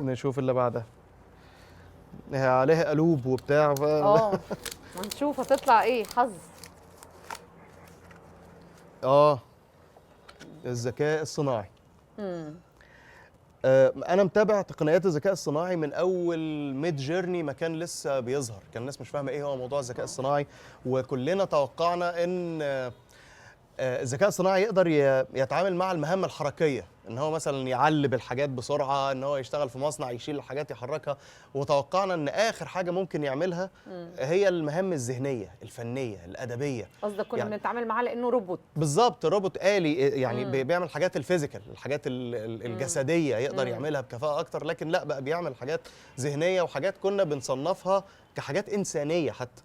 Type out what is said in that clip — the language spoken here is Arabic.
نشوف اللي بعدها. هي عليها قلوب وبتاع هنشوف هتطلع ايه حظ. الذكاء الصناعي. انا متابع تقنيات الذكاء الصناعي من اول ميد جيرني ما كان لسه بيظهر، كان الناس مش فاهمه ايه هو موضوع الذكاء الصناعي، وكلنا توقعنا ان الذكاء الصناعي يقدر يتعامل مع المهام الحركيه، ان هو مثلا يعلب الحاجات بسرعه، ان هو يشتغل في مصنع يشيل الحاجات يحركها، وتوقعنا ان اخر حاجه ممكن يعملها هي المهام الذهنيه الفنيه الادبيه. قصدك كنا يعني بنتعامل معاه لانه روبوت. بالظبط، روبوت آلي، يعني بيعمل حاجات الفيزيكال، الحاجات الجسديه يقدر يعملها بكفاءه اكتر، لكن لا بقى بيعمل حاجات ذهنيه وحاجات كنا بنصنفها كحاجات انسانيه حتى.